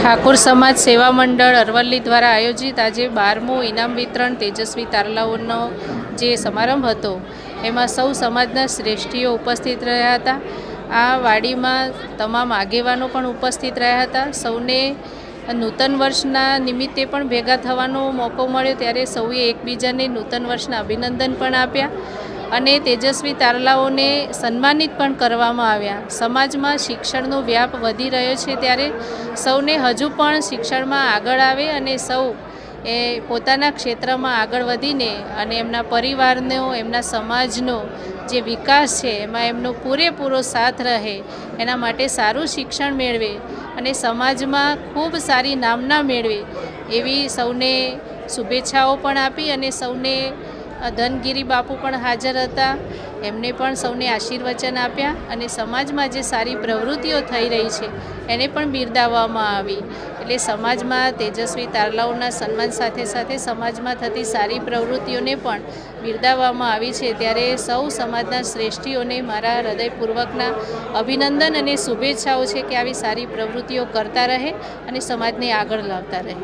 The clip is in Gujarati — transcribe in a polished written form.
ઠાકોર સમાજ સેવા મંડળ અરવલ્લી દ્વારા આયોજિત આજે 12મું ઇનામ વિતરણ તેજસ્વી તારલાઓનો જે સમારંભ હતો એમાં સૌ સમાજના શ્રેષ્ઠીઓ ઉપસ્થિત રહ્યા હતા। આ વાડીમાં તમામ આગેવાનો પણ ઉપસ્થિત રહ્યા હતા। સૌને નૂતન વર્ષના નિમિત્તે પણ ભેગા થવાનો મોકો મળ્યો, ત્યારે સૌએ એકબીજાને નૂતન વર્ષના અભિનંદન પણ આપ્યા અને તેજસ્વી તારલાઓને સન્માનિત પણ કરવામાં આવ્યા। સમાજમાં શિક્ષણનો વ્યાપ વધી રહ્યો છે, ત્યારે સૌને હજુ પણ શિક્ષણમાં આગળ આવે અને સૌ એ પોતાના ક્ષેત્રમાં આગળ વધીને અને એમના પરિવારનો, એમના સમાજનો જે વિકાસ છે એમાં એમનો પૂરેપૂરો સાથ રહે, એના માટે સારું શિક્ષણ મેળવે અને સમાજમાં ખૂબ સારી નામના મેળવે એવી સૌને શુભેચ્છાઓ પણ આપી અને સૌને ધનગીરી બાપુ પણ હાજર હતા, એમને પણ સૌને આશીર્વચન આપ્યા અને સમાજમાં જે સારી પ્રવૃત્તિઓ થઈ રહી છે એને પણ બિરદાવવામાં આવી। એટલે સમાજમાં તેજસ્વી તારલાઓના સન્માન સાથે સાથે સમાજમાં થતી સારી પ્રવૃત્તિઓને પણ બિરદાવવામાં આવી છે। ત્યારે સૌ સમાજના શ્રેષ્ઠીઓને મારા હૃદયપૂર્વકના અભિનંદન અને શુભેચ્છાઓ છે કે આવી સારી પ્રવૃત્તિઓ કરતા રહે અને સમાજને આગળ લાવતા રહે।